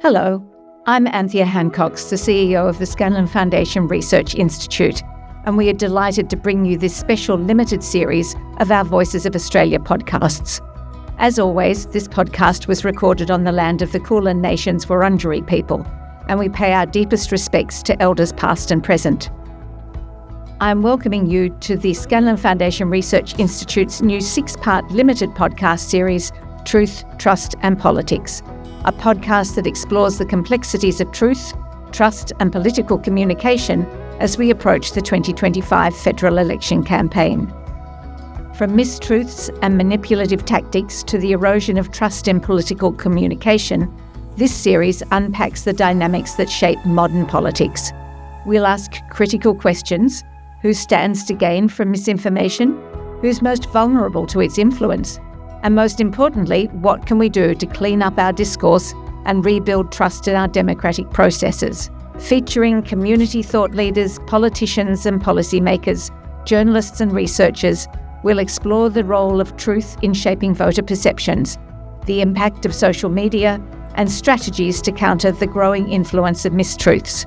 Hello, I'm Anthea Hancox, the CEO of the Scanlon Foundation Research Institute, and we are delighted to bring you this special limited series of our Voices of Australia podcasts. As always, this podcast was recorded on the land of the Kulin Nation's Wurundjeri people, and we pay our deepest respects to elders past and present. I'm welcoming you to the Scanlon Foundation Research Institute's new 6-part limited podcast series, Truth, Trust and Politics, a podcast that explores the complexities of truth, trust and political communication as we approach the 2025 federal election campaign. From mistruths and manipulative tactics to the erosion of trust in political communication, this series unpacks the dynamics that shape modern politics. We'll ask critical questions: who stands to gain from misinformation? Who's most vulnerable to its influence? And most importantly, what can we do to clean up our discourse and rebuild trust in our democratic processes? Featuring community thought leaders, politicians and policymakers, journalists and researchers, we'll explore the role of truth in shaping voter perceptions, the impact of social media, and strategies to counter the growing influence of mistruths.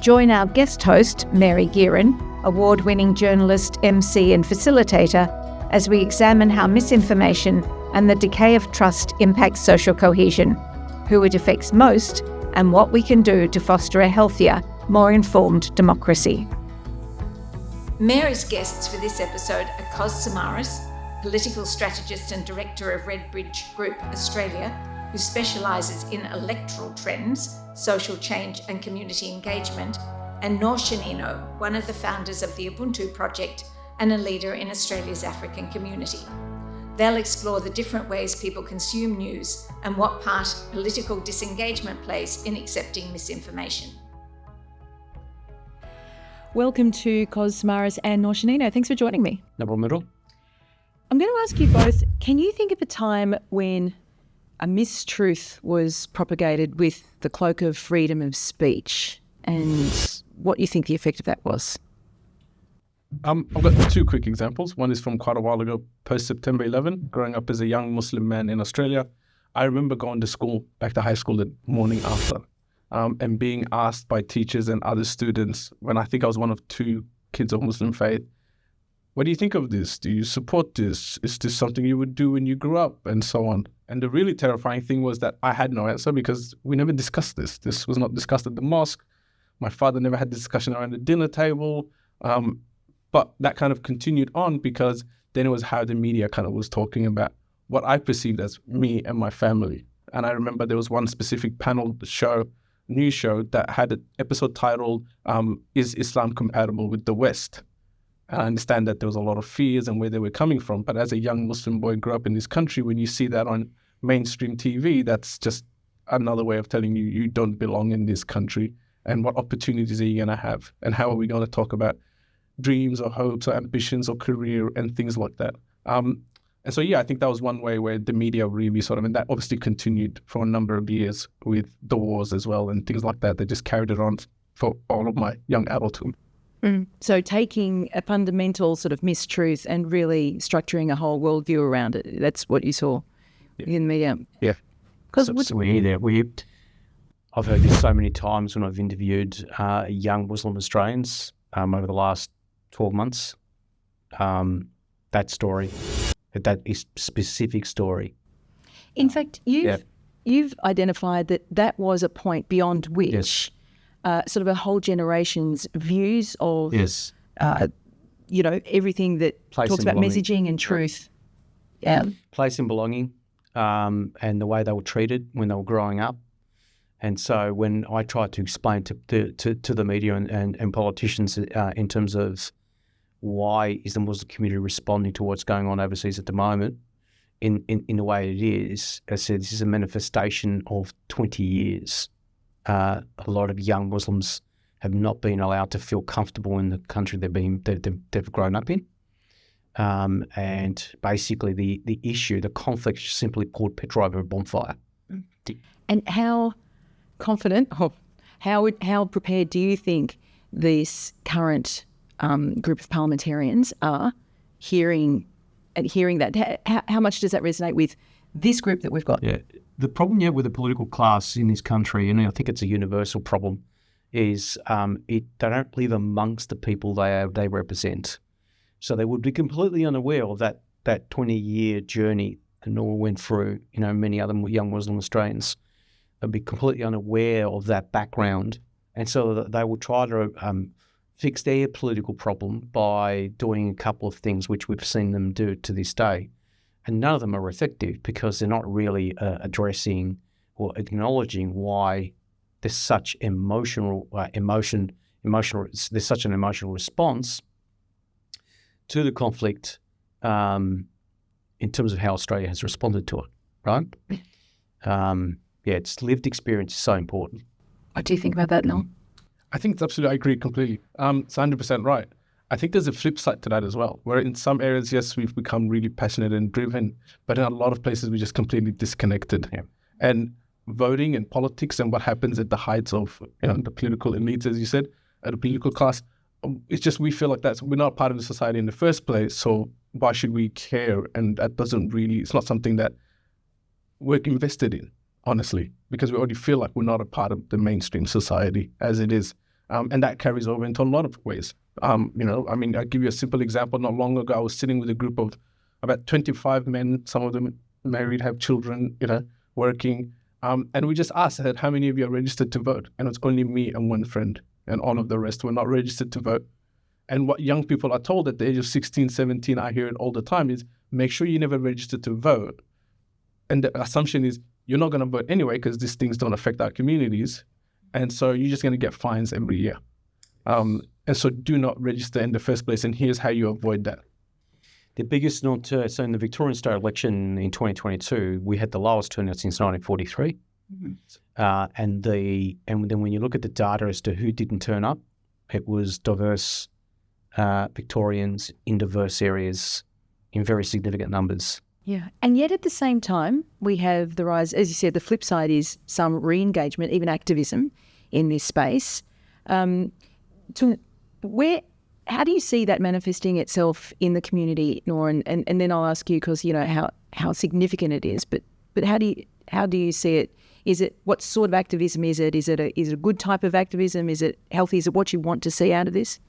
Join our guest host, Mary Gearan, award-winning journalist, MC and facilitator, as we examine how misinformation and the decay of trust impacts social cohesion, who it affects most, and what we can do to foster a healthier, more informed democracy. Mary's guests for this episode are Cos Samaras, political strategist and director of Redbridge Group Australia, who specialises in electoral trends, social change and community engagement, and Noor Shanino, one of the founders of the Ubuntu Project and a leader in Australia's African community. They'll explore the different ways people consume news and what part political disengagement plays in accepting misinformation. Welcome to Cos Samaras and Noor Shanino. Thanks for joining me. No problem at all. I'm going to ask you both, can you think of a time when a mistruth was propagated with the cloak of freedom of speech, and what you think the effect of that was? I've got two quick examples. One is from quite a while ago, post-September 11, growing up as a young Muslim man in Australia. I remember going to school, back to high school the morning after, and being asked by teachers and other students, when I think I was one of two kids of Muslim faith, what do you think of this? Do you support this? Is this something you would do when you grew up? And so on. And the really terrifying thing was that I had no answer because we never discussed this. This was not discussed at the mosque. My father never had this discussion around the dinner table. But that kind of continued on because then it was how the media kind of was talking about what I perceived as me and my family. And I remember there was one specific panel show, news show, that had an episode titled, Is Islam Compatible with the West? And I understand that there was a lot of fears and where they were coming from. But as a young Muslim boy grew up in this country, when you see that on mainstream TV, that's just another way of telling you you don't belong in this country. And what opportunities are you going to have? And how are we going to talk about dreams or hopes or ambitions or career and things like that. And so, I think that was one way where the media really sort of, and that obviously continued for a number of years with the wars as well and things like that. They just carried it on for all of my young adulthood. So taking a fundamental sort of mistruth and really structuring a whole worldview around it, that's what you saw in the media. Yeah. So we hear that. I've heard this so many times when I've interviewed young Muslim Australians over the last 12 months, that story, that is specific story. In fact, you've identified that was a point beyond which sort of a whole generation's views of, everything that talks about messaging and truth. Yeah. Place and belonging, and the way they were treated when they were growing up. And so when I try to explain to the media and politicians in terms of why is the Muslim community responding to what's going on overseas at the moment in the way it is, I said this is a manifestation of 20 years. A lot of young Muslims have not been allowed to feel comfortable in the country they've grown up in. And basically the issue, the conflict, simply poured petrol over a bonfire. And how confident, how prepared do you think this current group of parliamentarians are hearing that? How much does that resonate with this group that we've got? Yeah, the problem you have with the political class in this country, and I think it's a universal problem, is they don't live amongst the people they represent. So they would be completely unaware of that 20-year journey that Noor went through. Many other young Muslim Australians would be completely unaware of that background, and so they will try to fix their political problem by doing a couple of things which we've seen them do to this day. And none of them are effective because they're not really addressing or acknowledging why there's such emotional response to the conflict in terms of how Australia has responded to it, right? It's lived experience is so important. What do you think about that, Noel? I think it's absolutely, I agree completely. It's 100% right. I think there's a flip side to that as well, where in some areas, yes, we've become really passionate and driven, but in a lot of places, we're just completely disconnected. Yeah. And voting and politics and what happens at the heights of the political elite, as you said, the political class, it's just we feel like we're not part of the society in the first place, so why should we care? And that it's not something that we're invested in, honestly, because we already feel like we're not a part of the mainstream society as it is. And that carries over into a lot of ways. I'll give you a simple example. Not long ago, I was sitting with a group of about 25 men, some of them married, have children, working. And we just asked, how many of you are registered to vote? And it's only me and one friend, and all of the rest were not registered to vote. And what young people are told at the age of 16, 17, I hear it all the time, is make sure you never register to vote. And the assumption is you're not going to vote anyway because these things don't affect our communities. And so you're just going to get fines every year. And so do not register in the first place. And here's how you avoid that. The biggest so in the Victorian state election in 2022, we had the lowest turnout since 1943. Mm-hmm. And then when you look at the data as to who didn't turn up, it was diverse Victorians in diverse areas in very significant numbers. Yeah. And yet at the same time, we have the rise, as you said, the flip side is some re-engagement, even activism in this space. How do you see that manifesting itself in the community, Noor? And then I'll ask you, because how significant it is, but how do you see it? What sort of activism is it? Is it a good type of activism? Is it healthy? Is it what you want to see out of this?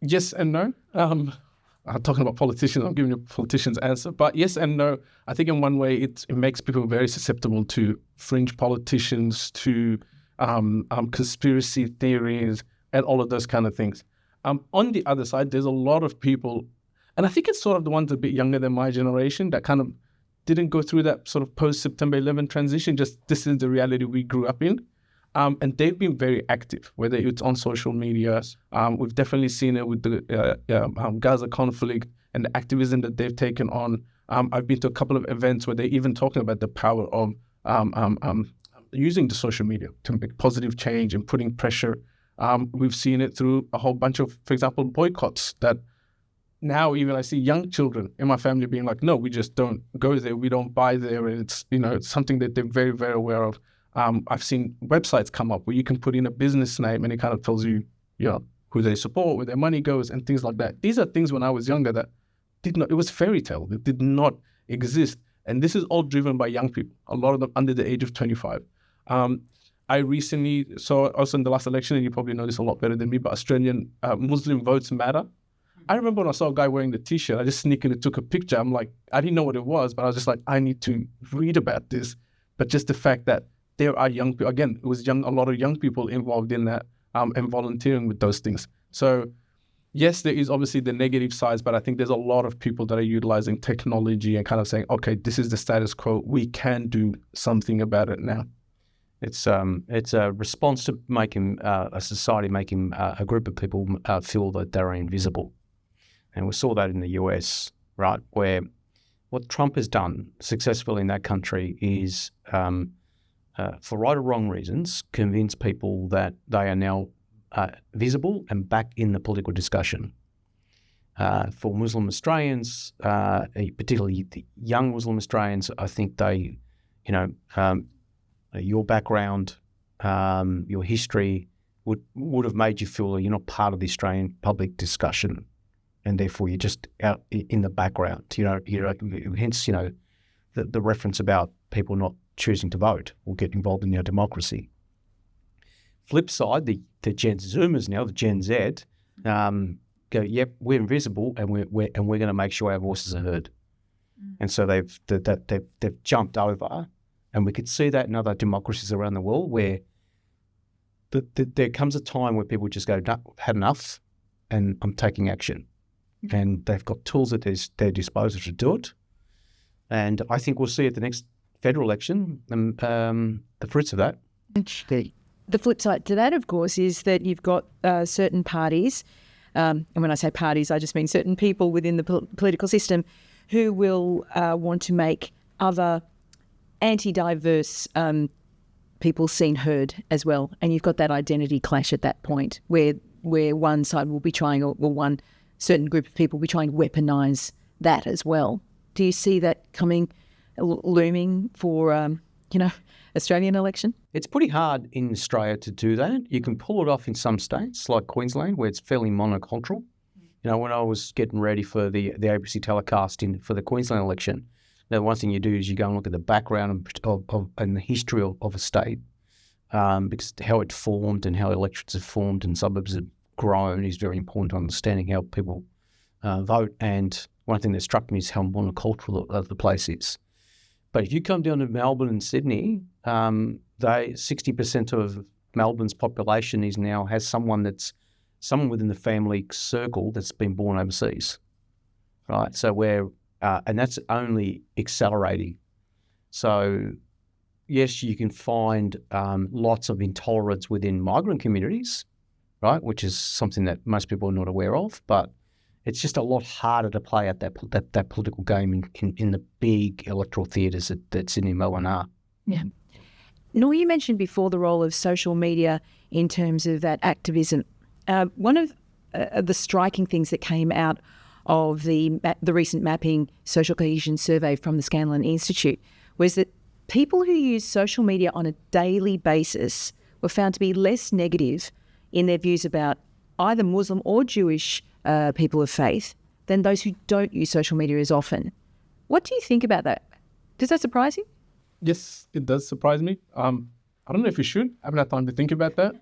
Yes and no. I'm talking about politicians. I'm giving you a politician's answer. But yes and no. I think in one way it makes people very susceptible to fringe politicians, to conspiracy theories, and all of those kind of things. On the other side, there's a lot of people, and I think it's sort of the ones a bit younger than my generation that kind of didn't go through that sort of post-September 11 transition. Just this is the reality we grew up in. And they've been very active, whether it's on social media. We've definitely seen it with the Gaza conflict and the activism that they've taken on. I've been to a couple of events where they're even talking about the power of using the social media to make positive change and putting pressure. We've seen it through a whole bunch of, for example, boycotts that now even I see young children in my family being like, no, we just don't go there. We don't buy there. And it's something that they're very, very aware of. I've seen websites come up where you can put in a business name and it kind of tells you, who they support, where their money goes and things like that. These are things when I was younger that it was fairy tale. It did not exist. And this is all driven by young people, a lot of them under the age of 25. I recently saw also in the last election, and you probably know this a lot better than me, but Australian Muslim votes matter. I remember when I saw a guy wearing the T-shirt, I just sneakily took a picture. I'm like, I didn't know what it was, but I was just like, I need to read about this. But just the fact that there are young people, again, it was a lot of young people involved in that and volunteering with those things. So yes, there is obviously the negative sides, but I think there's a lot of people that are utilizing technology and kind of saying, okay, this is the status quo. We can do something about it now. It's a response to making a society, making a group of people feel that they're invisible. And we saw that in the US, right, where what Trump has done successfully in that country is, for right or wrong reasons, convince people that they are now visible and back in the political discussion. For Muslim Australians, particularly the young Muslim Australians, I think they, your background, your history would have made you feel that you're not part of the Australian public discussion, and therefore you're just out in the background. Hence, the reference about people not choosing to vote or get involved in our democracy. Flip side, the Gen Zoomers now, the Gen Z, go, yep, we're invisible, and we're going to make sure our voices are heard. And so they've jumped over, and we could see that in other democracies around the world where there comes a time where people just go, no, had enough, and I'm taking action. And they've got tools at their disposal to do it. And I think we'll see at the next federal election the fruits of that. The flip side to that, of course, is that you've got certain parties, and when I say parties, I just mean certain people within the political system who will want to make other anti-diverse people seen, heard as well. And you've got that identity clash at that point where one side will be trying, or one certain group of people will be trying to weaponise that as well. Do you see that looming for, Australian election? It's pretty hard in Australia to do that. You can pull it off in some states like Queensland, where it's fairly monocultural. When I was getting ready for the ABC telecast for the Queensland election, one thing you do is you go and look at the background and the history of a state, because how it formed and how electorates have formed and suburbs have grown is very important to understanding how people vote. And one thing that struck me is how monocultural the place is. But if you come down to Melbourne and Sydney, 60% of Melbourne's population has someone within the family circle that's been born overseas, right? So and that's only accelerating. So yes, you can find lots of intolerance within migrant communities, right? Which is something that most people are not aware of, but it's just a lot harder to play at that political game in the big electoral theatres that Sydney and Melbourne are. Yeah. Nor, you mentioned before the role of social media in terms of that activism. One of the striking things that came out of the recent mapping social cohesion survey from the Scanlon Institute was that people who use social media on a daily basis were found to be less negative in their views about either Muslim or Jewish people of faith than those who don't use social media as often. What do you think about that? Does that surprise you? Yes, it does surprise me. I don't know if you should. I haven't had time to think about that,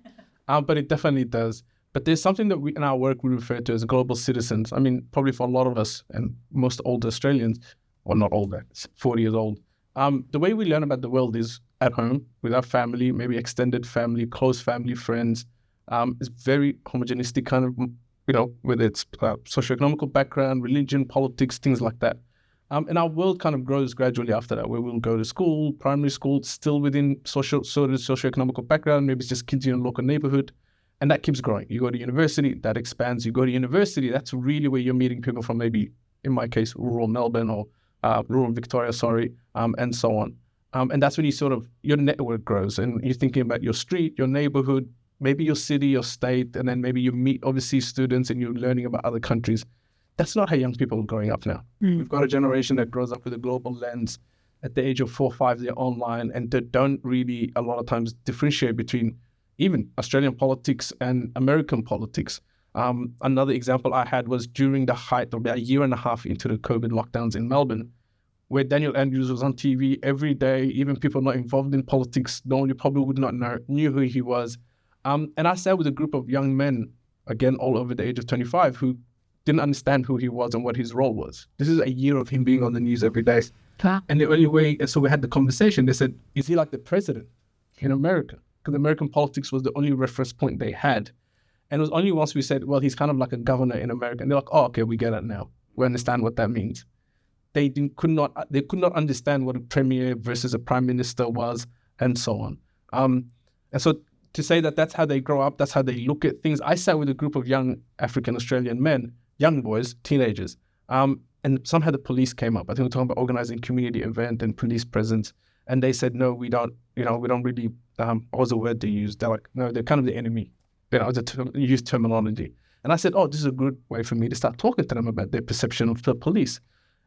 but it definitely does. But there's something that in our work we refer to as global citizens. I mean, probably for a lot of us and most older Australians, or not older, 40 years old, the way we learn about the world is at home with our family, maybe extended family, close family, friends. It's very homogenistic kind of, whether it's socioeconomical background, religion, politics, things like that. And our world kind of grows gradually after that, where we'll go to school, primary school, still within socioeconomical background, maybe it's just kids in a local neighborhood, and that keeps growing. You go to university, that expands. You go to university, that's really where you're meeting people from maybe, in my case, rural Melbourne or rural Victoria, and so on. And that's when your network grows, and you're thinking about your street, your neighborhood, maybe your city, your state, and then maybe you meet overseas students and you're learning about other countries. That's not how young people are growing up now. We've got a generation that grows up with a global lens. At the age of 4 or 5, they're online, and they don't really, a lot of times, differentiate between even Australian politics and American politics. Another example I had was during the height of about a year and a half into the COVID lockdowns in Melbourne, where Daniel Andrews was on TV every day. Even people not involved in politics, normally probably would not know, knew who he was. And I sat with a group of young men, again, all over the age of 25, who didn't understand who he was and what his role was. This is a year of him being on the news every day. And the only way, and so we had the conversation, they said, is he like the president in America? Because American politics was the only reference point they had. And it was only once we said, well, he's kind of like a governor in America. And they're like, oh, okay, we get it now. We understand what that means. They could not understand what a premier versus a prime minister was, and so on. And so to say that that's how they grow up, that's how they look at things. I sat with a group of young African Australian men, young boys, teenagers, and somehow the police came up. I think we were talking about organizing community event and police presence, and they said, no, we don't really, what was the word they used? They're like, no, they're kind of the enemy. Use terminology. And I said, oh, this is a good way for me to start talking to them about their perception of the police.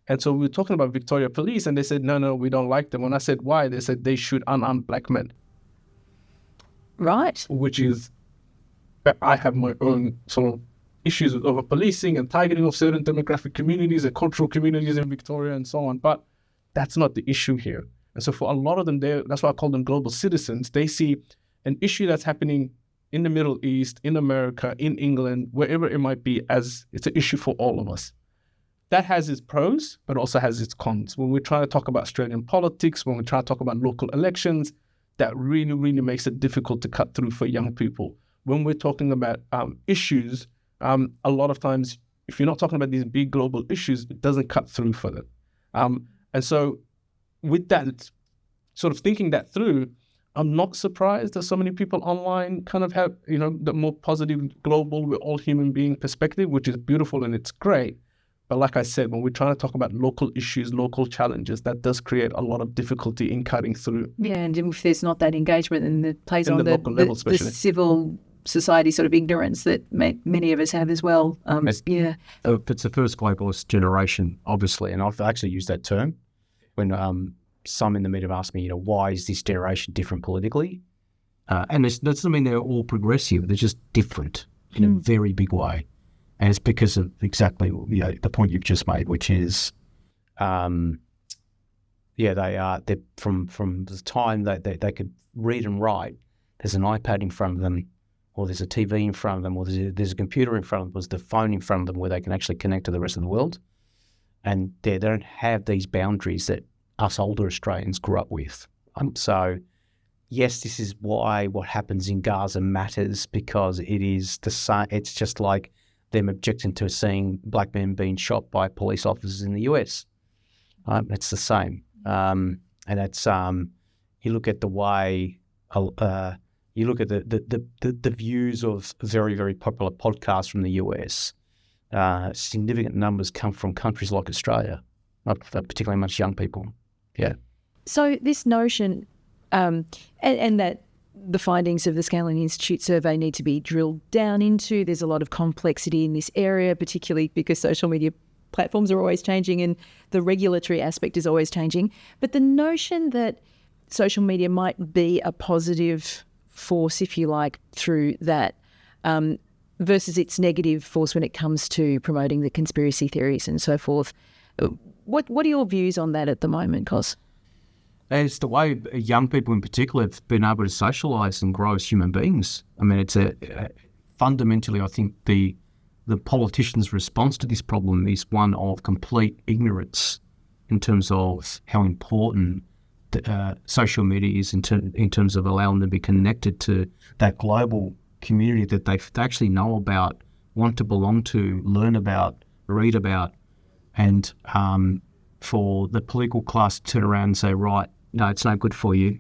And so we were talking about Victoria Police, and they said, no, we don't like them. When I said, why? They said, they shoot unarmed black men. Right. Which is, I have my own sort of issues with over-policing and targeting of certain demographic communities and cultural communities in Victoria and so on. But that's not the issue here. And so for a lot of them, that's why I call them global citizens. They see an issue that's happening in the Middle East, in America, in England, wherever it might be, as it's an issue for all of us. That has its pros, but also has its cons. When we try to talk about Australian politics, when we try to talk about local elections, that really, really makes it difficult to cut through for young people. When we're talking about issues, a lot of times, if you're not talking about these big global issues, it doesn't cut through for them. And so with that, sort of thinking that through, I'm not surprised that so many people online kind of have, the more positive global, we're all human being perspective, which is beautiful and it's great. But like I said, when we're trying to talk about local issues, local challenges, that does create a lot of difficulty in cutting through. Yeah, and if there's not that engagement, then it plays on the local level, the civil society sort of ignorance that many of us have as well. It's the first globalist generation, obviously, and I've actually used that term when some in the media have asked me, why is this generation different politically? And that doesn't mean they're all progressive. They're just different in a very big way. And it's because of exactly the point you've just made, which is, they're from the time they could read and write, there's an iPad in front of them, or there's a TV in front of them, or there's a computer in front of them, there's the phone in front of them where they can actually connect to the rest of the world. And they don't have these boundaries that us older Australians grew up with. So, yes, this is why what happens in Gaza matters, because it is the same. It's just like them objecting to seeing black men being shot by police officers in the US. It's the same. And that's you look at the way you look at the views of very, very popular podcasts from the US. Significant numbers come from countries like Australia, not particularly much young people. Yeah. So this notion, and that the findings of the Scanlon Institute survey need to be drilled down into. There's a lot of complexity in this area, particularly because social media platforms are always changing and the regulatory aspect is always changing. But the notion that social media might be a positive force, if you like, through that, versus its negative force when it comes to promoting the conspiracy theories and so forth. What are your views on that at the moment, Cos? It's the way young people in particular have been able to socialise and grow as human beings. I mean, it's fundamentally, I think the politicians' response to this problem is one of complete ignorance in terms of how important social media is in terms of allowing them to be connected to that global community that they actually know about, want to belong to, learn about, read about, and for the political class to turn around and say, right, no, it's no good for you.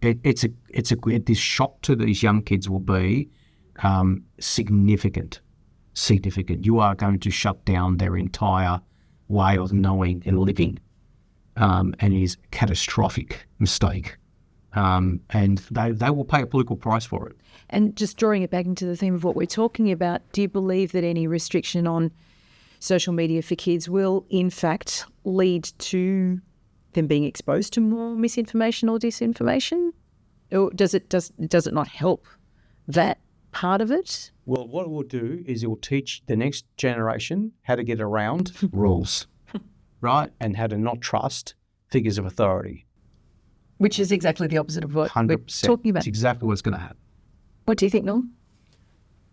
This shock to these young kids will be significant. You are going to shut down their entire way of knowing and living, and it is a catastrophic mistake. And they will pay a political price for it. And just drawing it back into the theme of what we're talking about, do you believe that any restriction on social media for kids will, in fact, lead to them being exposed to more misinformation or disinformation? Or does it not help that part of it? Well, what it will do is it will teach the next generation how to get around rules, right? And how to not trust figures of authority. Which is exactly the opposite of what 100%. we're talking about. It's exactly what's going to happen. What do you think, Noel?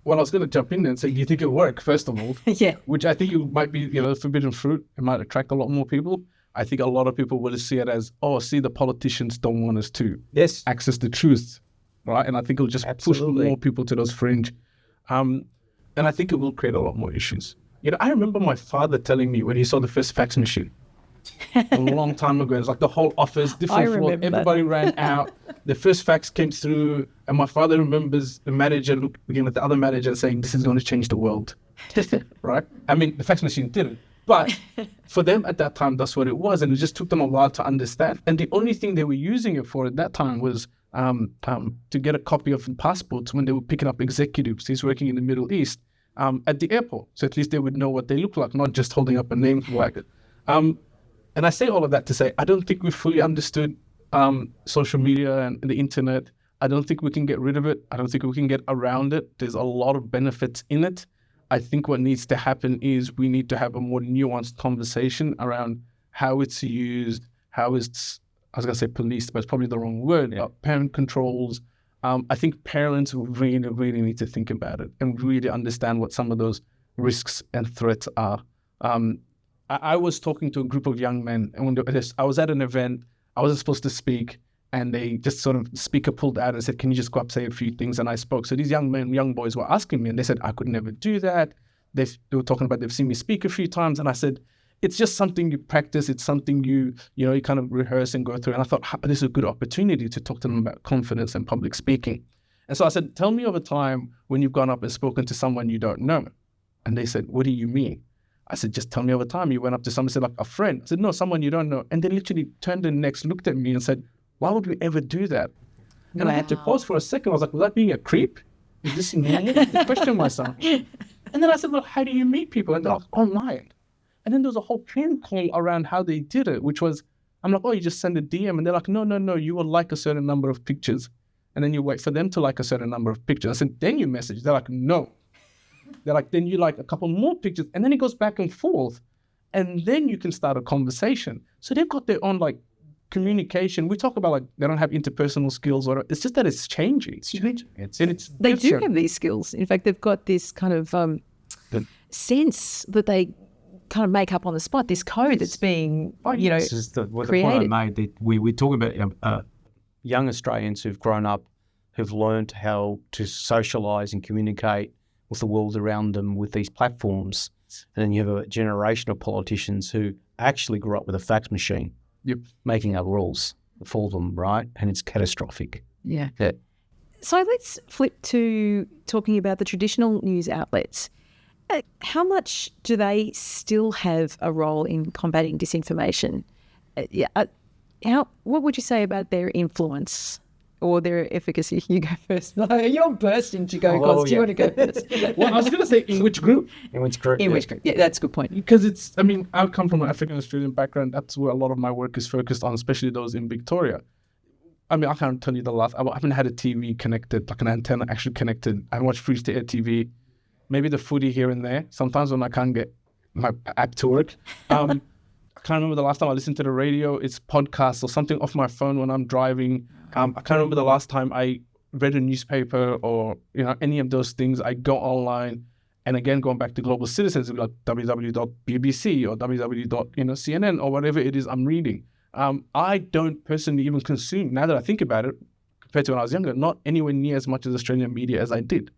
Well, I was going to jump in and say, do you think it'll work, first of all? Yeah. Which I think it might be, forbidden fruit. It might attract a lot more people. I think a lot of people will see it as, the politicians don't want us to access the truth, right? And I think it'll just push more people to those fringe. And I think it will create a lot more issues. I remember my father telling me when he saw the first fax machine a long time ago. It was like the whole office, different floor, everybody ran out. The first fax came through, and my father remembers the manager looking at the other manager saying, "This is going to change the world." Right? I mean, the fax machine didn't. But for them at that time, that's what it was. And it just took them a while to understand. And the only thing they were using it for at that time was to get a copy of passports when they were picking up executives. He's working in the Middle East at the airport. So at least they would know what they look like, not just holding up a name flag. And I say all of that to say, I don't think we fully understood social media and the internet. I don't think we can get rid of it. I don't think we can get around it. There's a lot of benefits in it. I think what needs to happen is we need to have a more nuanced conversation around how it's used, how it's was going to say policed, but it's probably the wrong word, parent controls. I think parents really, really need to think about it and really understand what some of those risks and threats are. I was talking to a group of young men, and when I was at an event, I wasn't supposed to speak, and they just sort of, speaker pulled out and said, can you just go up, say a few things? And I spoke. So these young boys were asking me, and they said, I could never do that. They were talking about they've seen me speak a few times, and I said, it's just something you practice. It's something you kind of rehearse and go through. And I thought, this is a good opportunity to talk to them about confidence and public speaking. And so I said, tell me of a time when you've gone up and spoken to someone you don't know. And they said, what do you mean? I said, just tell me of a time you went up to someone and said, like a friend. I said, no, someone you don't know. And they literally turned and next looked at me and said, why would we ever do that? And I had to pause for a second. I was like, was that being a creep? Is this normal? I questioned myself. And then I said, well, how do you meet people? And they're like, online. And then there was a whole protocol around how they did it, which was, I'm like, oh, you just send a DM. And they're like, no, you will like a certain number of pictures. And then you wait for them to like a certain number of pictures. I said, then you message. They're like, no. They're like, then you like a couple more pictures. And then it goes back and forth. And then you can start a conversation. So they've got their own like communication. We talk about like they don't have interpersonal skills, or it's just that it's changing. It's changing. They do have these skills. In fact, they've got this kind of sense that they kind of make up on the spot, this code that's being, this is the point I made, that we're talking about young Australians who've grown up, who've learned how to socialise and communicate with the world around them with these platforms. And then you have a generation of politicians who actually grew up with a fax machine, making up rules for them, right? And it's catastrophic. Yeah. So let's flip to talking about the traditional news outlets. How much do they still have a role in combating disinformation? What would you say about their influence or their efficacy? You go first. No, you're bursting to go, Cos. Do you want to go first? Well, I was going to say, in which group? In which group? Yeah, that's a good point. Because I come from an African-Australian background. That's where a lot of my work is focused on, especially those in Victoria. I can't tell you the last. I haven't had a TV connected, like an antenna actually connected. I watch free-to-air TV. Maybe the footy here and there. Sometimes when I can't get my app to work. I can't remember the last time I listened to the radio. It's podcasts or something off my phone when I'm driving. I can't remember the last time I read a newspaper or any of those things. I go online, and again, going back to global citizens, like www.bbc or www.CNN or whatever it is I'm reading. I don't personally even consume, now that I think about it, compared to when I was younger, not anywhere near as much as Australian media as I did.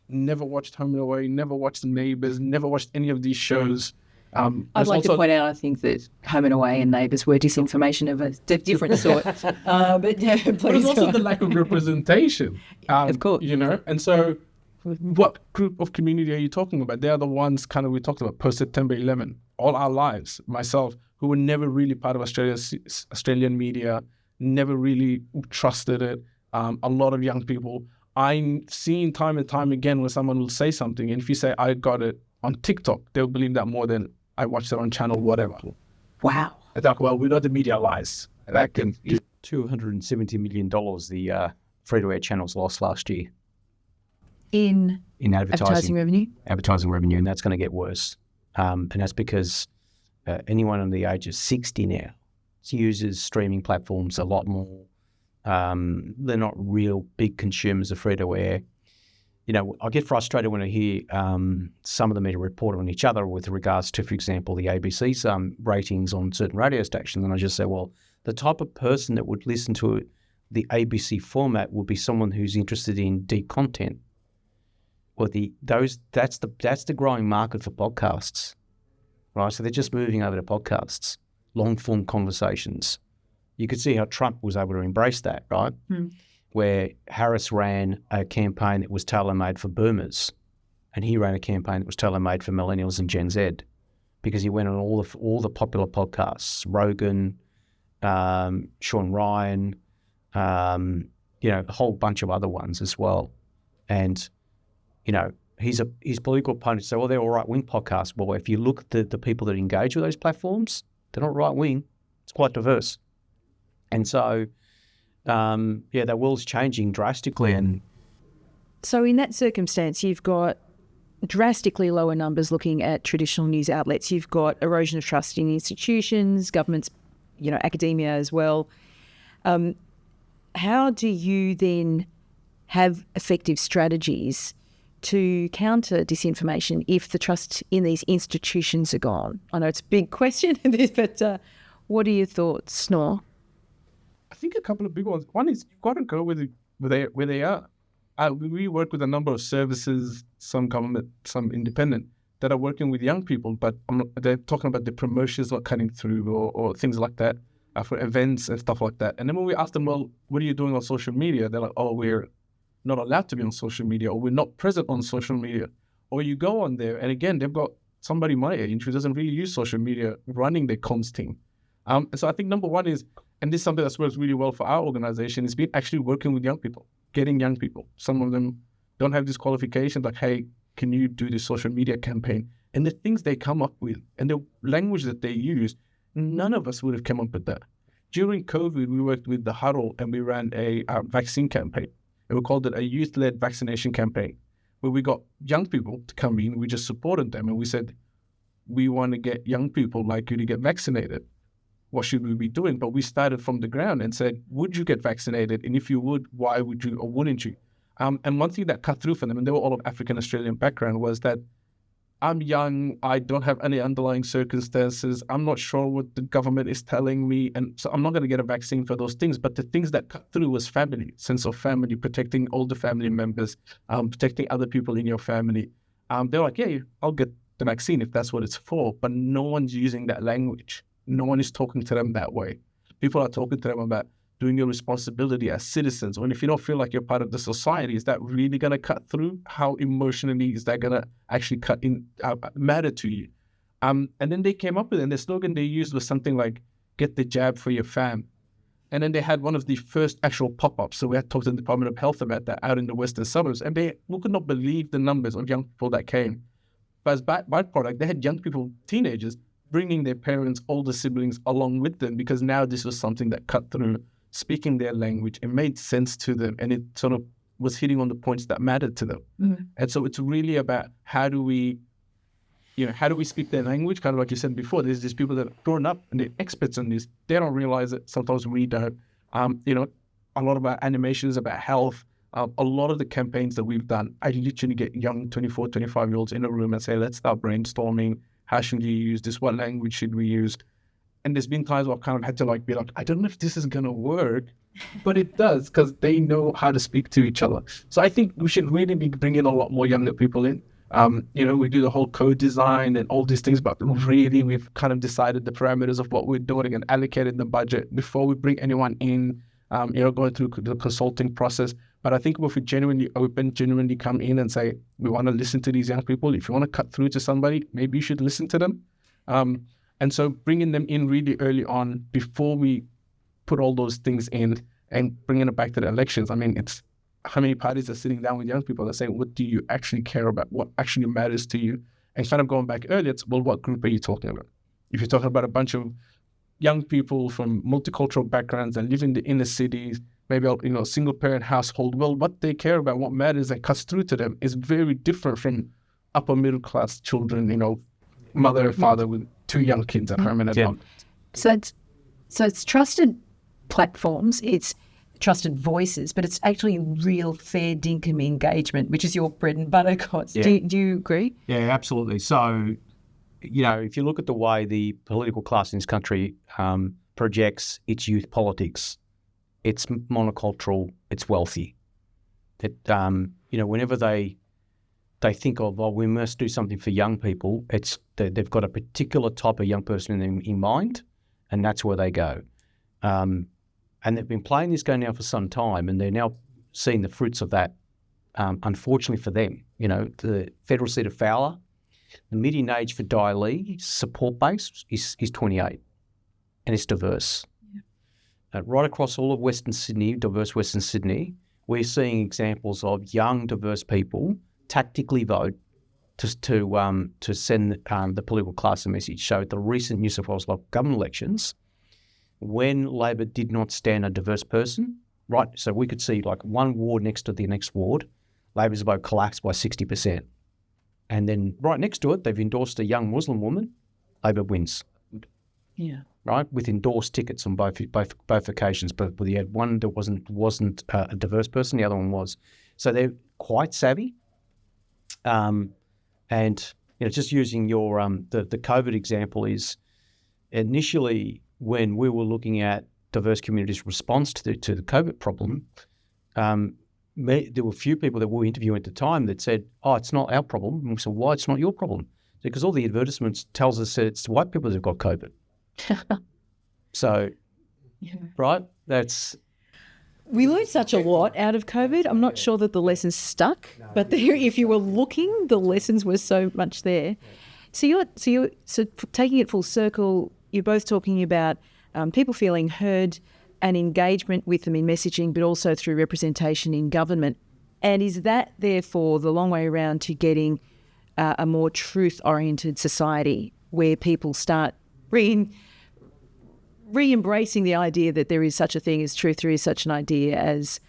Never watched Home and Away, never watched Neighbours, never watched any of these shows. I'd like to point out, I think that Home and Away and Neighbours were disinformation of a different sort. But yeah, please. But it's also the lack of representation. Of course. And so what group of community are you talking about? They are the ones we talked about post-September 11, all our lives, myself, who were never really part of Australian media, never really trusted it. A lot of young people. I've seen time and time again where someone will say something, and if you say, I got it on TikTok, they'll believe that more than I watched it on channel whatever. Wow. I thought, well, we know the media lies. That can $270 million the free-to-air channels lost last year. In advertising revenue? Advertising revenue, and that's going to get worse. And that's because anyone under the age of 60 now uses streaming platforms a lot more. They're not real big consumers of free-to-air. I get frustrated when I hear some of the media report on each other with regards to, for example, the ABC's ratings on certain radio stations. And I just say, well, the type of person that would listen to the ABC format would be someone who's interested in deep content. Well, that's the growing market for podcasts, right? So they're just moving over to podcasts, long-form conversations. You could see how Trump was able to embrace that, right? Where Harris ran a campaign that was tailor-made for boomers, and he ran a campaign that was tailor-made for millennials and Gen Z, because he went on all the popular podcasts, Rogan, Sean Ryan, a whole bunch of other ones as well. And, his political opponents say, well, they're all right-wing podcasts. Well, if you look at the people that engage with those platforms, they're not right-wing. It's quite diverse. And so, the world's changing drastically. And so in that circumstance, you've got drastically lower numbers looking at traditional news outlets. You've got erosion of trust in institutions, governments, academia as well. How do you then have effective strategies to counter disinformation if the trust in these institutions are gone? I know it's a big question, but what are your thoughts, Snor? I think a couple of big ones. One is you've got to go where they are. We work with a number of services, some government, some independent, that are working with young people, but they're talking about the promotions not cutting through or things like that for events and stuff like that. And then when we ask them, well, what are you doing on social media? They're like, oh, we're not allowed to be on social media, or we're not present on social media. Or you go on there, and again, they've got somebody my age who doesn't really use social media running their comms team. So I think number one is, and this is something that works really well for our organization, is been actually working with young people, getting young people. Some of them don't have this qualification, like, hey, can you do this social media campaign? And the things they come up with and the language that they use, none of us would have come up with that. During COVID, we worked with the Huddle and we ran a vaccine campaign. And we called it a youth-led vaccination campaign, where we got young people to come in. We just supported them. And we said, we want to get young people like you to get vaccinated. What should we be doing? But we started from the ground and said, would you get vaccinated? And if you would, why would you or wouldn't you? And one thing that cut through for them, and they were all of African Australian background, was that I'm young, I don't have any underlying circumstances, I'm not sure what the government is telling me, and so I'm not going to get a vaccine for those things. But the things that cut through was family, sense of family, protecting older family members, protecting other people in your family. They're like, yeah, I'll get the vaccine if that's what it's for, but no one's using that language. No one is talking to them that way. People are talking to them about doing your responsibility as citizens. And if you don't feel like you're part of the society, is that really going to cut through? How emotionally is that going to actually matter to you? And then they came up with it, and the slogan they used was something like, get the jab for your fam. And then they had one of the first actual pop-ups. So we had talked to the Department of Health about that out in the western suburbs. And we could not believe the numbers of young people that came. But as byproduct, they had young people, teenagers, bringing their parents, older siblings along with them, because now this was something that cut through, speaking their language. It made sense to them, and it sort of was hitting on the points that mattered to them. Mm-hmm. And so it's really about how do we speak their language? Kind of like you said before, there's these people that have grown up and they're experts on this. They don't realize it. Sometimes we don't. A lot of our animations about health, a lot of the campaigns that we've done, I literally get young 24, 25-year-olds in a room and say, let's start brainstorming. How should you use this? What language should we use? And there's been times where I've kind of had to be like, I don't know if this is going to work, but it does, because they know how to speak to each other. So I think we should really be bringing a lot more younger people in. We do the whole code design and all these things, but really we've kind of decided the parameters of what we're doing and allocated the budget before we bring anyone in, going through the consulting process. But I think if we genuinely come in and say, we want to listen to these young people. If you want to cut through to somebody, maybe you should listen to them. And so bringing them in really early on before we put all those things in and bringing it back to the elections. I mean, it's how many parties are sitting down with young people and saying, what do you actually care about? What actually matters to you? And kind of going back earlier, it's, well, what group are you talking about? If you're talking about a bunch of young people from multicultural backgrounds and live in the inner cities, maybe a single parent household, well, what they care about, what matters and cuts through to them is very different from upper middle class children, mother and father with two young kids at home and at home. So it's trusted platforms, it's trusted voices, but it's actually real fair dinkum engagement, which is your bread and butter, Cots. Yeah. Do you agree? Yeah, absolutely. So, if you look at the way the political class in this country projects its youth politics, it's monocultural, it's wealthy. That whenever they think of, we must do something for young people, they've got a particular type of young person in mind, and that's where they go. And they've been playing this game now for some time, and they're now seeing the fruits of that, unfortunately for them. The federal seat of Fowler, the median age for Daly support base is 28, and it's diverse. Yeah. Right across all of Western Sydney, diverse Western Sydney, we're seeing examples of young, diverse people tactically vote to send the political class a message. So at the recent New South Wales local government elections, when Labor did not stand a diverse person, right, so we could see one ward next to the next ward, Labor's vote collapsed by 60%. And then right next to it, they've endorsed a young Muslim woman, Labor wins. Yeah. right, with endorsed tickets on both occasions. But you had one that wasn't a diverse person, the other one was. So they're quite savvy. And just using your the COVID example is initially when we were looking at diverse communities' response to the COVID problem, there were a few people that we were interviewing at the time that said, "Oh, it's not our problem." And we said, "Why it's not your problem?" Because all the advertisements tells us that it's white people who've got COVID. So, right, that's. We learned such a lot out of COVID. I'm not sure that the lessons stuck, but if you were looking, the lessons were so much there. So taking it full circle, you're both talking about people feeling heard and engagement with them in messaging, but also through representation in government. And is that therefore the long way around to getting a more truth-oriented society where people start re-embracing the idea that there is such a thing as truth, there is such an idea as,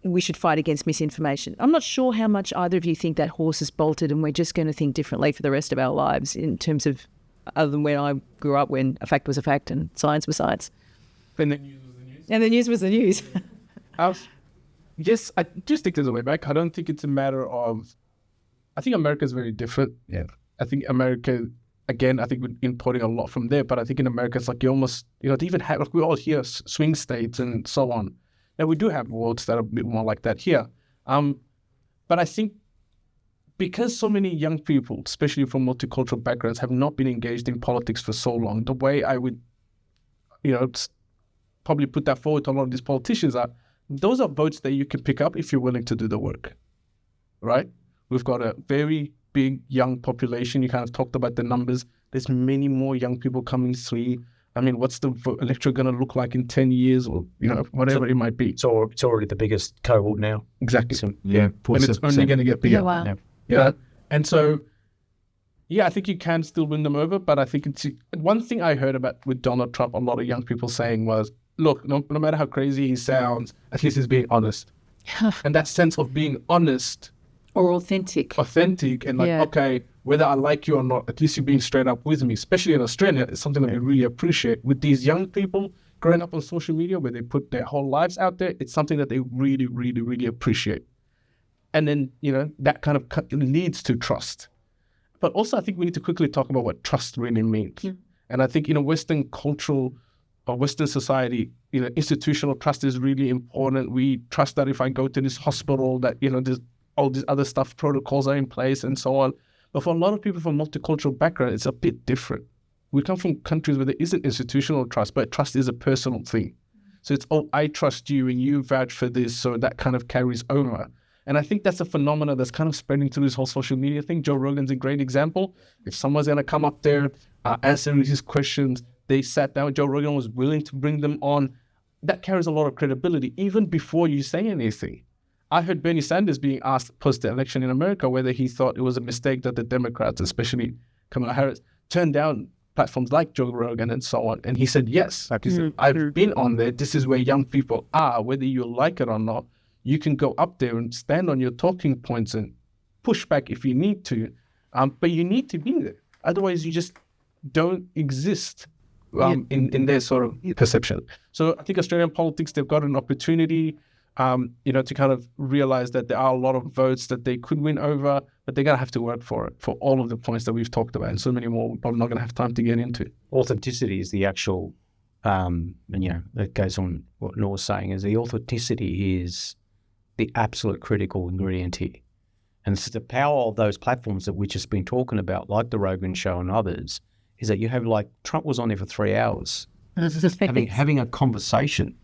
we should fight against misinformation. I'm not sure how much either of you think that horse has bolted and we're just going to think differently for the rest of our lives in terms of, other than when I grew up, when a fact was a fact and science was science. And the news was the news. And the news was the news. Yes, I just think there's a way back. I don't think it's a matter of... I think America is very different. Yeah. I think America... Again, I think we're importing a lot from there, but I think in America, it's like you almost, to even have, like we all hear swing states and so on. Now, we do have votes that are a bit more like that here. But I think because so many young people, especially from multicultural backgrounds, have not been engaged in politics for so long, the way I would, probably put that forward to a lot of these politicians are, those are votes that you can pick up if you're willing to do the work, right? We've got a very big young population. You kind of talked about the numbers. There's many more young people coming through. I mean, what's the electorate going to look like in 10 years or, whatever it might be? It's already the biggest cohort now. Exactly. So, and it's only going to get bigger. Yeah, wow. Yeah. And so, I think you can still win them over, but I think one thing I heard about with Donald Trump, a lot of young people saying was, look, no matter how crazy he sounds, at least he's being honest. And that sense of being honest... Or authentic. And okay, whether I like you or not, at least you're being straight up with me, especially in Australia. It's something that we really appreciate. With these young people growing up on social media where they put their whole lives out there, it's something that they really, really, really appreciate. And then, that kind of leads to trust. But also I think we need to quickly talk about what trust really means. Yeah. And I think in a Western cultural or Western society, institutional trust is really important. We trust that if I go to this hospital that, there's all this other stuff, protocols are in place and so on. But for a lot of people from multicultural background, it's a bit different. We come from countries where there isn't institutional trust, but trust is a personal thing. So it's, I trust you and you vouch for this, so that kind of carries over. And I think that's a phenomenon that's kind of spreading through this whole social media thing. Joe Rogan's a great example. If someone's going to come up there, answering his questions, they sat down, Joe Rogan was willing to bring them on. That carries a lot of credibility, even before you say anything. I heard Bernie Sanders being asked post the election in America whether he thought it was a mistake that the Democrats, especially Kamala Harris, turned down platforms like Joe Rogan and so on. And he said, yes, he said, I've been on there. This is where young people are, whether you like it or not. You can go up there and stand on your talking points and push back if you need to. But you need to be there. Otherwise, you just don't exist in their sort of perception. So I think Australian politics, they've got an opportunity to kind of realize that there are a lot of votes that they could win over, but they're going to have to work for it, for all of the points that we've talked about, and so many more we're probably not going to have time to get into. Authenticity is the actual, that goes on what Noah was saying, is the authenticity is the absolute critical ingredient here. And it's the power of those platforms that we've just been talking about, like the Rogan Show and others, is that you have, like, Trump was on there for 3 hours having a conversation.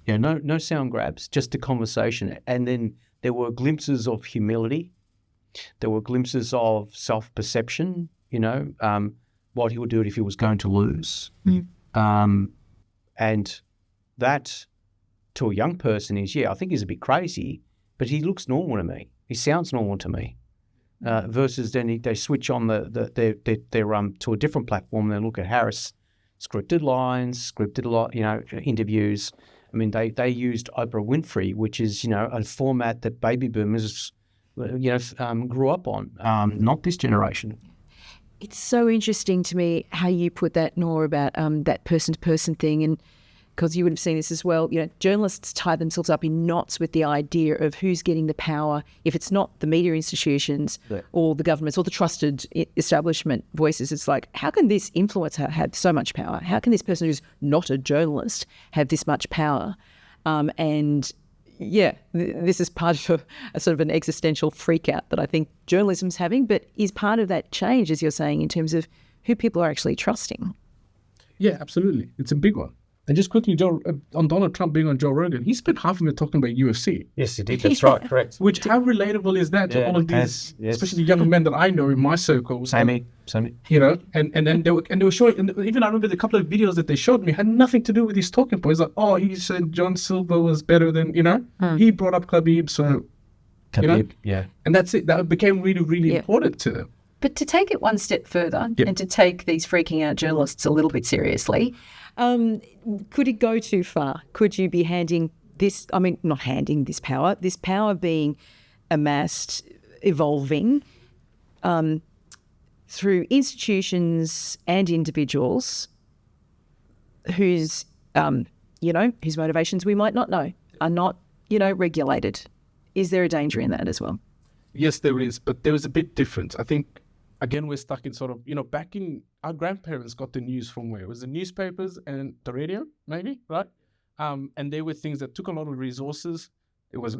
No sound grabs, just a conversation. And then there were glimpses of humility. There were glimpses of self-perception, what he would do if he was going to lose. And that, to a young person, is, I think he's a bit crazy, but he looks normal to me. He sounds normal to me. Versus then they switch on their to a different platform and they look at Harris, scripted lines, interviews. I mean, they used Oprah Winfrey, which is, a format that baby boomers, grew up on, not this generation. It's so interesting to me how you put that, Nor, about that person-to-person thing, and because you would have seen this as well, journalists tie themselves up in knots with the idea of who's getting the power. If it's not the media institutions or the governments or the trusted establishment voices, it's like, how can this influencer have so much power? How can this person who's not a journalist have this much power? This is part of a sort of an existential freak out that I think journalism's having, but is part of that change, as you're saying, in terms of who people are actually trusting. Yeah, absolutely. It's a big one. And just quickly, on Donald Trump being on Joe Rogan, he spent half of it talking about UFC. Yes, he did. That's right. Correct. Which, how relatable is that to all of these, especially young men that I know in my circle? Same. And then they were showing, and even I remember the couple of videos that they showed me had nothing to do with his talking points. Like, oh, he said John Silver was better than, he brought up Khabib, so, and that's it. That became really, really important to them. But to take it one step further and to take these freaking out journalists a little bit seriously, could it go too far? Could you be handing this, not handing this power being amassed, evolving through institutions and individuals whose motivations we might not know, are not, regulated? Is there a danger in that as well? Yes, there is, but there is a bit different. I think, again, we're stuck in sort of, back in, our grandparents got the news from where? It was the newspapers and the radio, maybe, right? And they were things that took a lot of resources. It was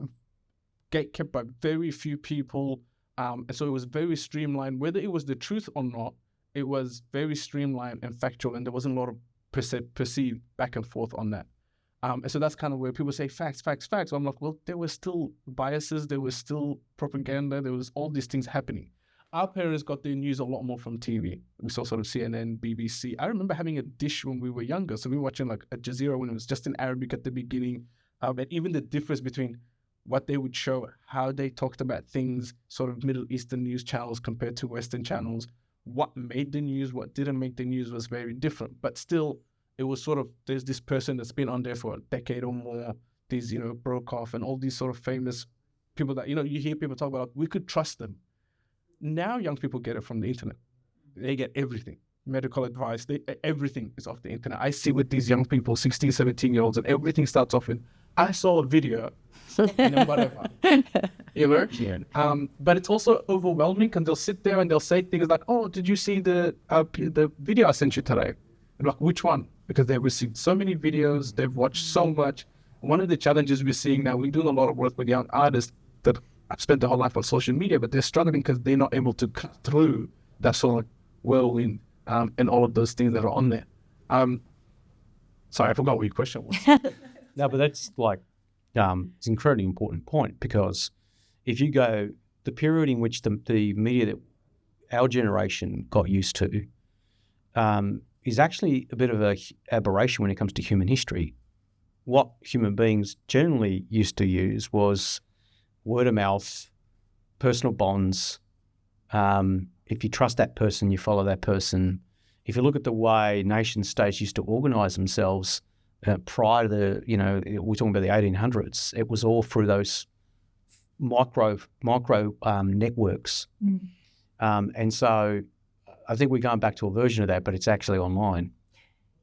kept by very few people. And so it was very streamlined. Whether it was the truth or not, it was very streamlined and factual, and there wasn't a lot of perceived back and forth on that. And so that's kind of where people say facts. I'm like, well, there were still biases, there was still propaganda, there was all these things happening. Our parents got their news a lot more from TV. We saw sort of CNN, BBC. I remember having a dish when we were younger. So we were watching like Al Jazeera when it was just in Arabic at the beginning. And even the difference between what they would show, how they talked about things, sort of Middle Eastern news channels compared to Western channels. What made the news, what didn't make the news was very different. But still, it was sort of, there's this person that's been on there for a decade or more. These, Brokaw and all these sort of famous people that, you hear people talk about, we could trust them. Now young people get it from the internet. They get everything. Medical advice, everything is off the internet. I see with these young people, 16, 17-year-olds, and everything starts off in, I saw a video, and then whatever. But it's also overwhelming because they'll sit there and they'll say things like, oh, did you see the video I sent you today? And like, which one? Because they've received so many videos, they've watched so much. One of the challenges we're seeing now, we're doing a lot of work with young artists that I've spent their whole life on social media, but they're struggling because they're not able to cut through that sort of whirlwind and all of those things that are on there. Sorry, I forgot what your question was. No, but that's like, it's an incredibly important point, because if you go, the period in which the media that our generation got used to is actually a bit of an aberration when it comes to human history. What human beings generally used to use was word of mouth, personal bonds. If you trust that person, you follow that person. If you look at the way nation states used to organise themselves prior to the, we're talking about the 1800s, it was all through those micro networks. And so I think we're going back to a version of that, but it's actually online,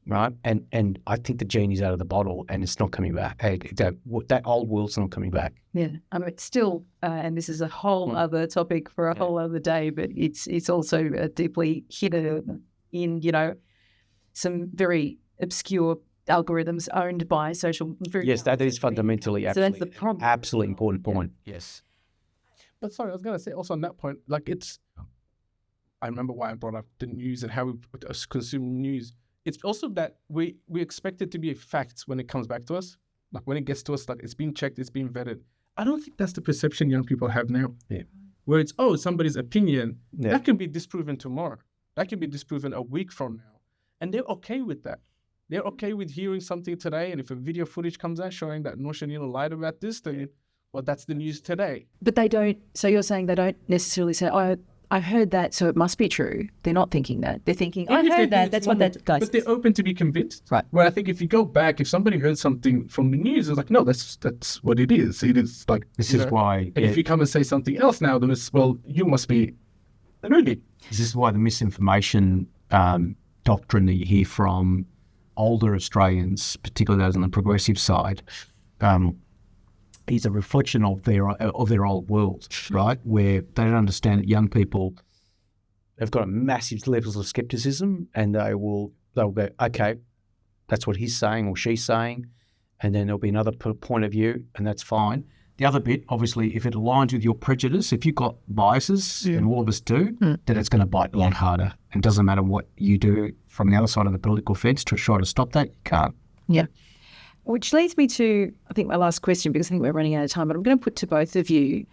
right? And I think the genie's out of the bottle and it's not coming back. That old world's not coming back. Yeah, it's still, and this is a whole other topic for a whole other day, but it's also deeply hidden in, some very obscure algorithms owned by social. Yes, that is fundamentally so that's the problem. Absolutely important point. Yes. But sorry, I was going to say also on that point, like I remember why I brought up the news and how we consume news. It's also that we expect it to be facts when it comes back to us. Like when it gets to us, like it's been checked, it's been vetted. I don't think that's the perception young people have now. Yeah. Where it's, somebody's opinion, that can be disproven tomorrow. That can be disproven a week from now. And they're okay with that. They're okay with hearing something today, and if a video footage comes out showing that Noor Shanil lied about this, then, well, that's the news today. But they don't, so you're saying they don't necessarily say, I heard that, so it must be true. They're not thinking that. They're thinking, I heard that, that's what that guy says. But they're open to be convinced. Right. Where I think if you go back, if somebody heard something from the news, it's like, no, that's what it is. It is like, this is why. And if you come and say something else now, then it's, well, you must be an idiot. This is why the misinformation doctrine that you hear from older Australians, particularly those on the progressive side, is a reflection of their old world, right? Where they don't understand that young people have got massive levels of skepticism, and they'll go, okay, that's what he's saying or she's saying, and then there'll be another point of view, and that's fine. The other bit, obviously, if it aligns with your prejudice, if you've got biases, and all of us do, then it's going to bite a lot harder. And it doesn't matter what you do from the other side of the political fence to try to stop that, you can't. Yeah. Which leads me to, I think, my last question, because I think we're running out of time, but I'm going to put to both of you.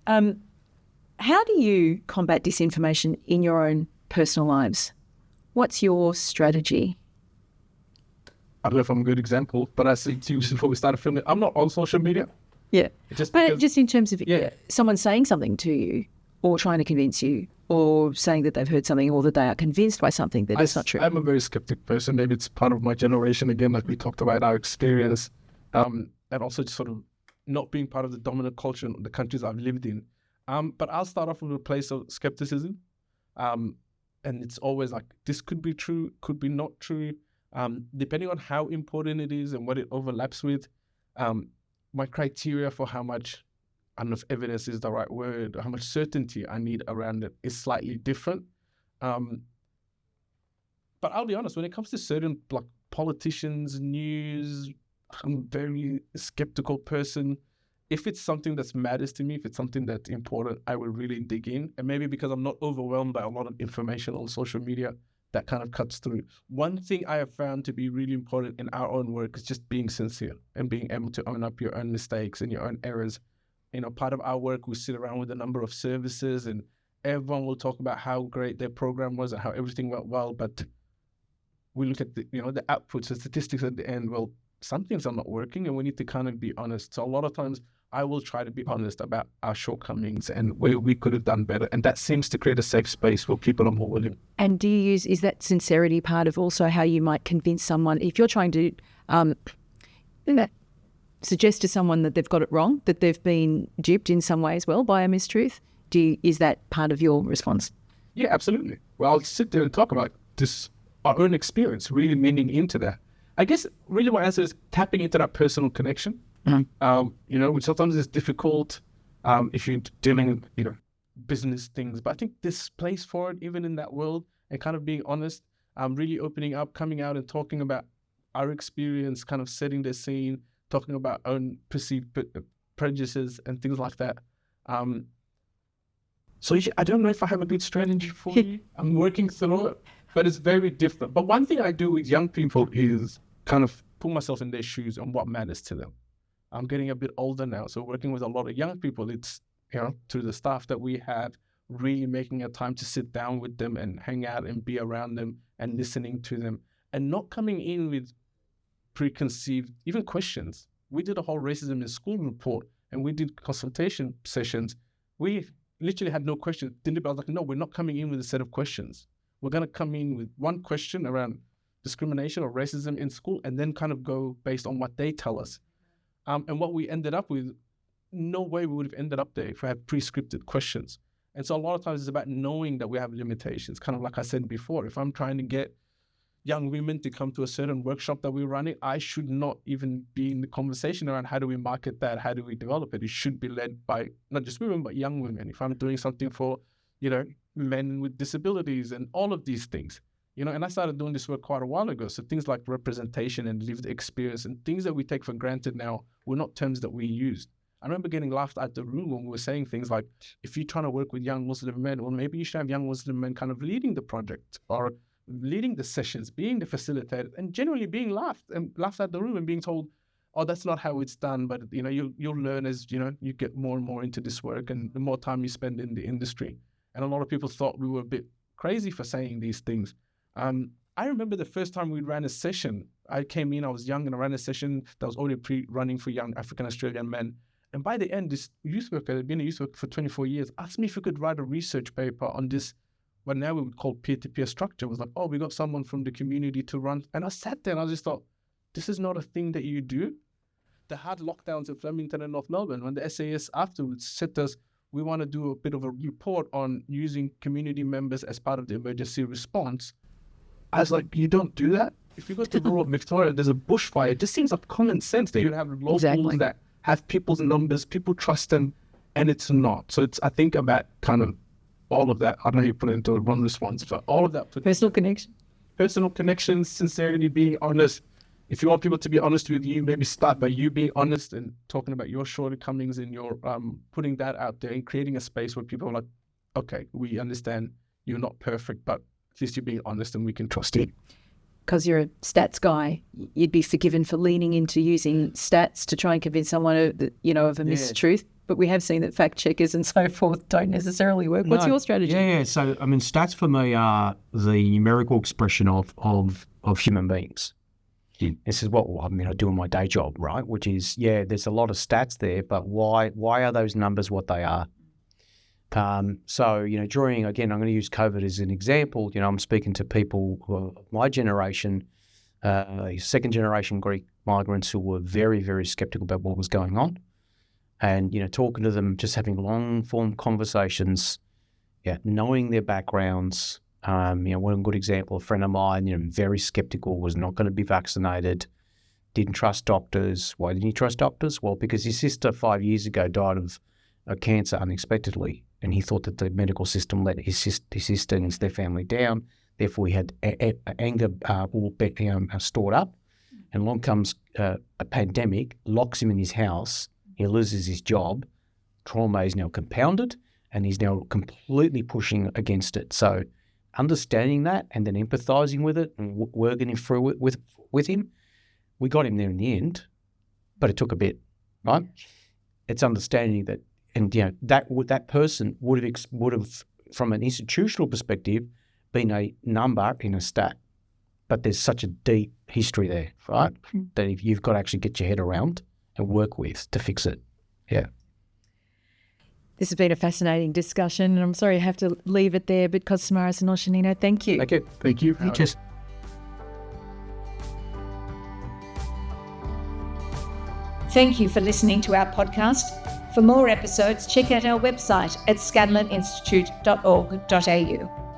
How do you combat disinformation in your own personal lives? What's your strategy? I don't know if I'm a good example, but I said to you before we started filming, I'm not on social media. Yeah. But just in terms of someone saying something to you or trying to convince you or saying that they've heard something or that they are convinced by something that is not true. I'm a very skeptic person. Maybe it's part of my generation, again, like we talked about, our experience, and also just sort of not being part of the dominant culture in the countries I've lived in. But I'll start off with a place of skepticism. And it's always like, this could be true, could be not true. Depending on how important it is and what it overlaps with, my criteria for how much, I don't know if evidence is the right word, or how much certainty I need around it is slightly different. But I'll be honest, when it comes to certain like politicians, news, I'm a very skeptical person. If it's something that matters to me, if it's something that's important, I will really dig in. And maybe because I'm not overwhelmed by a lot of information on social media, that kind of cuts through. One thing I have found to be really important in our own work is just being sincere and being able to own up your own mistakes and your own errors. You know, part of our work, we sit around with a number of services and everyone will talk about how great their program was and how everything went well, but we look at the outputs, the statistics at the end. Well, some things are not working and we need to kind of be honest. So a lot of times I will try to be honest about our shortcomings and where we could have done better. And that seems to create a safe space where people are more willing. And is that sincerity part of also how you might convince someone, if you're trying to suggest to someone that they've got it wrong, that they've been duped in some way as well by a mistruth? Is that part of your response? Yeah, absolutely. Well, I'll sit there and talk about this, our own experience, really leaning into that. I guess really my answer is tapping into that personal connection. Which sometimes is difficult if you're dealing with, business things. But I think this place for it, even in that world, and kind of being honest, really opening up, coming out and talking about our experience, kind of setting the scene, talking about own perceived prejudices and things like that. So I don't know if I have a good strategy for you. I'm working through it, but it's very different. But one thing I do with young people is kind of put myself in their shoes and what matters to them. I'm getting a bit older now, so working with a lot of young people, it's, through the staff that we have, really making a time to sit down with them and hang out and be around them and listening to them and not coming in with preconceived, even questions. We did a whole racism in school report and we did consultation sessions. We literally had no questions. I was like, no, we're not coming in with a set of questions. We're going to come in with one question around discrimination or racism in school and then kind of go based on what they tell us. And what we ended up with, no way we would have ended up there if we had pre-scripted questions. And so a lot of times it's about knowing that we have limitations. Kind of like I said before, if I'm trying to get young women to come to a certain workshop that we're running, I should not even be in the conversation around how do we market that, how do we develop it. It should be led by not just women, but young women. If I'm doing something for, men with disabilities and all of these things. And I started doing this work quite a while ago. So things like representation and lived experience and things that we take for granted now were not terms that we used. I remember getting laughed at the room when we were saying things like, if you're trying to work with young Muslim men, well, maybe you should have young Muslim men kind of leading the project or leading the sessions, being the facilitator, and generally being laughed at the room and being told, oh, that's not how it's done. But, you'll learn as, you get more and more into this work and the more time you spend in the industry. And a lot of people thought we were a bit crazy for saying these things. I remember the first time we ran a session, I came in, I was young, and I ran a session that was already pre-running for young African-Australian men. And by the end, this youth worker, had been a youth worker for 24 years, asked me if we could write a research paper on this, what now we would call peer-to-peer structure. It was like, oh, we got someone from the community to run. And I sat there and I just thought, this is not a thing that you do. The hard lockdowns in Flemington and North Melbourne, when the SAS afterwards said to us, we want to do a bit of a report on using community members as part of the emergency response. I was like, you don't do that. If you go to rural Victoria, there's a bushfire. It just seems like common sense that you have locals that have people's numbers, people trust them, and it's not. So I think about kind of all of that. I don't know how you put it into one response, but all of that. Personal connections, sincerity, being honest. If you want people to be honest with you, maybe start by you being honest and talking about your shortcomings and your putting that out there and creating a space where people are like, okay, we understand you're not perfect, but at least you're being honest and we can trust you. Because you're a stats guy, you'd be forgiven for leaning into using stats to try and convince someone of a mistruth. But we have seen that fact checkers and so forth don't necessarily work. What's your strategy? Yeah. So, I mean, stats for me are the numerical expression of human beings. This is what I do in my day job, right? Which is, there's a lot of stats there, but why are those numbers what they are? So, during, again, I'm going to use COVID as an example. I'm speaking to people of my generation, second generation Greek migrants who were very, very skeptical about what was going on. And, talking to them, just having long form conversations, knowing their backgrounds. One good example, a friend of mine, very skeptical, was not going to be vaccinated, didn't trust doctors. Why didn't he trust doctors? Well, because his sister 5 years ago died of cancer unexpectedly, and he thought that the medical system let his sister and their family down. Therefore, he had anger all stored up, and along comes a pandemic, locks him in his house, he loses his job, trauma is now compounded, and he's now completely pushing against it. So understanding that and then empathizing with it and working through it with him, we got him there in the end, but it took a bit, right? It's understanding that, and that person would have, from an institutional perspective, been a number in a stat, but there's such a deep history there, right? That if you've got to actually get your head around and work with to fix it. Yeah. This has been a fascinating discussion, and I'm sorry I have to leave it there, but Kosmaris and Oshanino, thank you. Okay, thank you. Cheers. Thank you for listening to our podcast. For more episodes, check out our website at scanlaninstitute.org.au.